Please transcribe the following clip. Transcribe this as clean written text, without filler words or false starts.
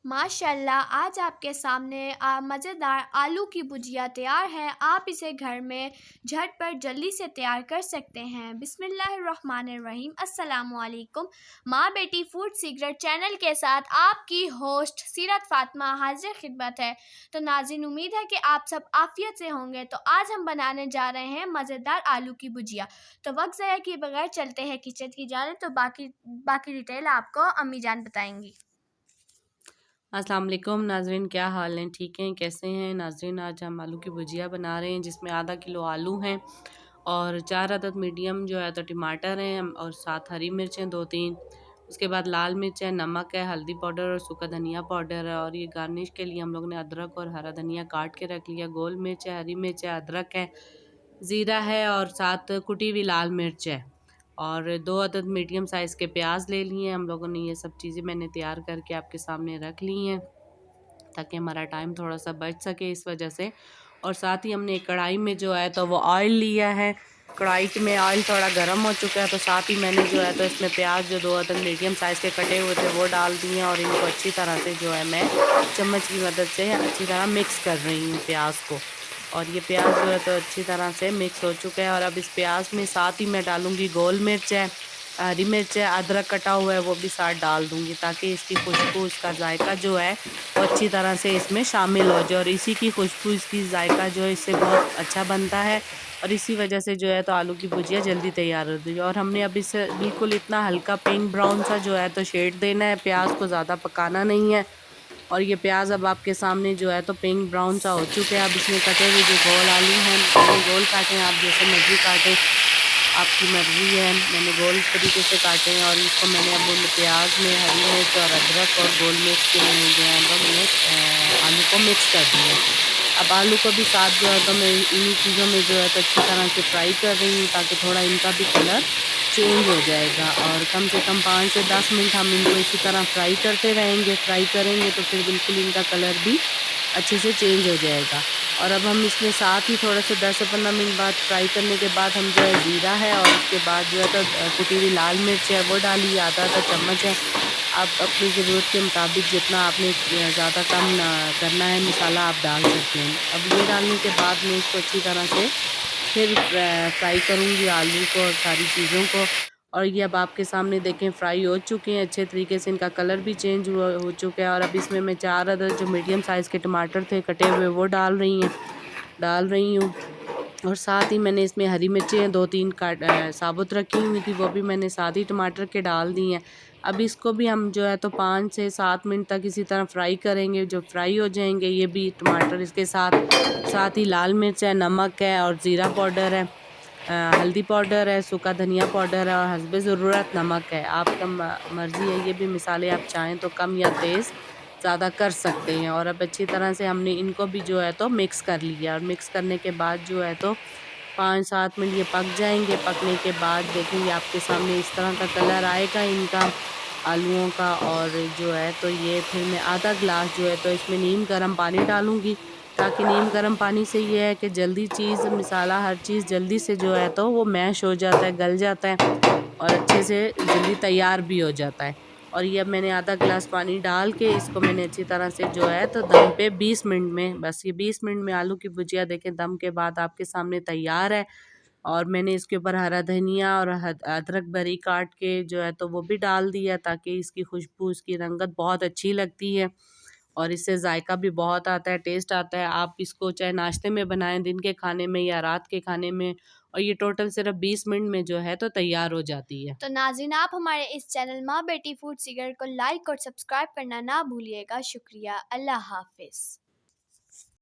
माशाल्लाह आज आपके सामने मज़ेदार आलू की भुजिया तैयार है। आप इसे घर में झटपट जल्दी से तैयार कर सकते हैं। बिस्मिल्लाहिर्रहमानिर्रहीम। अस्सलामुअलैकुम। माँ बेटी फूड सीक्रेट चैनल के साथ आपकी होस्ट सीरत फ़ातिमा हाजिर खिदमत है। तो नाज़रीन, उम्मीद है कि आप सब आफियत से होंगे। तो आज हम बनाने जा रहे हैं मज़ेदार आलू की भुजिया। तो वक्त ज़ाया किए बगैर चलते हैं किचन की जानिब। तो बाकी डिटेल आपको अम्मी जान बताएंगी। अस्सलाम वालेकुम नाजरीन, क्या हाल हैं? ठीक हैं? कैसे हैं नाजरीन? आज हम आलू की भुजिया बना रहे हैं जिसमें आधा किलो आलू हैं और 4 अदद मीडियम जो है तो टमाटर हैं और 7 हरी मिर्च हैं 2-3। उसके बाद लाल मिर्च है, नमक है, हल्दी पाउडर और सूखा धनिया पाउडर है। और ये गार्निश के लिए हम लोग ने अदरक और हरा धनिया काट के रख लिया। गोल मिर्च है, हरी मिर्च है, अदरक है, ज़ीरा है और 7 कुटी हुई लाल मिर्च है और 2 अदद मीडियम साइज़ के प्याज ले लिए हैं। हम लोगों ने ये सब चीज़ें मैंने तैयार करके आपके सामने रख ली हैं ताकि हमारा टाइम थोड़ा सा बच सके इस वजह से। और साथ ही हमने एक कढ़ाई में जो है तो वो ऑयल लिया है। कढ़ाई में ऑयल थोड़ा गर्म हो चुका है तो साथ ही मैंने जो है तो इसमें प्याज जो 2 अदद मीडियम साइज़ के कटे हुए थे वो डाल दिए और इनको अच्छी तरह से जो है मैं चम्मच की मदद से अच्छी तरह मिक्स कर रही हूँ प्याज को। और ये प्याज जो है तो अच्छी तरह से मिक्स हो चुका है। और अब इस प्याज में साथ ही मैं डालूँगी गोल मिर्च है, हरी मिर्च है, अदरक कटा हुआ है वो भी साथ डाल दूँगी ताकि इसकी खुशबू, इसका जायका जो है वो अच्छी तरह से इसमें शामिल हो जाए। और इसी की खुशबू, इसकी जायका जो है इससे बहुत अच्छा बनता है और इसी वजह से जो है तो आलू की भुजिया जल्दी तैयार होती है। और हमने अब इसे बिल्कुल इतना हल्का पिंक ब्राउन सा जो है तो शेड देना है, प्याज को ज़्यादा पकाना नहीं है। और ये प्याज अब आपके सामने जो है तो पिंक ब्राउन सा हो चुके हैं। अब इसमें कटे हुए जो गोल आलू हैं, मैंने गोल काटे हैं, आप जैसे मर्जी काटें, आपकी मर्ज़ी है। मैंने गोल तरीके से काटे हैं और इसको मैंने अब उन प्याज में हरी मिर्च और अदरक और गोल मिर्च के में जो है तो मैंने आलू को मिक्स कर दिया। अब आलू को भी साथ जो है तो मैं इन्हीं चीज़ों में जो है तो अच्छी तरह से फ्राई कर रही हूँ ताकि थोड़ा इनका भी कलर चेंज हो जाएगा। और कम से कम 5 से 10 मिनट हम इनको इसी तरह फ्राई करते रहेंगे। फ्राई करेंगे तो फिर बिल्कुल इनका कलर भी अच्छे से चेंज हो जाएगा। और अब हम इसमें साथ ही थोड़ा सा 10 से 15 मिनट बाद फ्राई करने के बाद हम जो है ज़ीरा है और उसके बाद जो है तो कुटी हुई लाल मिर्च है वो डाली, आधा चम्मच है। आप अपनी ज़रूरत के मुताबिक जितना आपने ज़्यादा कम करना है मसाला आप डाल सकते हैं। अब ये डालने के बाद मैं इसको अच्छी तरह से फिर फ्राई करूँगी आलू को और सारी चीज़ों को। और ये अब आपके सामने देखें फ्राई हो चुके हैं अच्छे तरीके से, इनका कलर भी चेंज हो चुका है। और अब इसमें मैं 4 अदद जो मीडियम साइज़ के टमाटर थे कटे हुए वो डाल रही हूँ। और साथ ही मैंने इसमें हरी मिर्चें 2-3 साबुत रखी हुई थी वो भी मैंने साथ ही टमाटर के डाल दी हैं। अब इसको भी हम जो है तो 5 से 7 मिनट तक इसी तरह फ्राई करेंगे। जब फ्राई हो जाएंगे ये भी टमाटर, इसके साथ ही लाल मिर्च है, नमक है और ज़ीरा पाउडर है, हल्दी पाउडर है, सूखा धनिया पाउडर है और हस्बे ज़रूरत नमक है। आपका मर्ज़ी है, ये भी मिसाले आप चाहें तो कम या तेज़ ज़्यादा कर सकते हैं। और अब अच्छी तरह से हमने इनको भी जो है तो मिक्स कर लिया और मिक्स करने के बाद जो है तो 5-7 मिनट ये पक जाएंगे। पकने के बाद देखेंगे आपके सामने इस तरह का कलर आएगा इनका आलूओं का। और जो है तो ये फिर मैं आधा गिलास जो है तो इसमें नीम गर्म पानी डालूँगी ताकि नीम गर्म पानी से ये है कि जल्दी चीज़ मसाला हर चीज़ जल्दी से जो है तो वो मैश हो जाता है, गल जाता है और अच्छे से जल्दी तैयार भी हो जाता है। और ये अब मैंने आधा गिलास पानी डाल के इसको मैंने अच्छी तरह से जो है तो दम पे 20 मिनट में, बस ये 20 मिनट में आलू की भुजिया देखें दम के बाद आपके सामने तैयार है। और मैंने इसके ऊपर हरा धनिया और अदरक बारीक काट के जो है तो वो भी डाल दिया ताकि इसकी खुशबू, इसकी रंगत बहुत अच्छी लगती है और इससे जायका भी बहुत आता है, टेस्ट आता है। आप इसको चाहे नाश्ते में बनाएं, दिन के खाने में या रात के खाने में। और ये टोटल सिर्फ 20 मिनट में जो है तो तैयार हो जाती है। तो नाज़रीन, आप हमारे इस चैनल माँ बेटी फूड सीक्रेट को लाइक और सब्सक्राइब करना ना भूलिएगा। शुक्रिया। अल्लाह हाफिज़।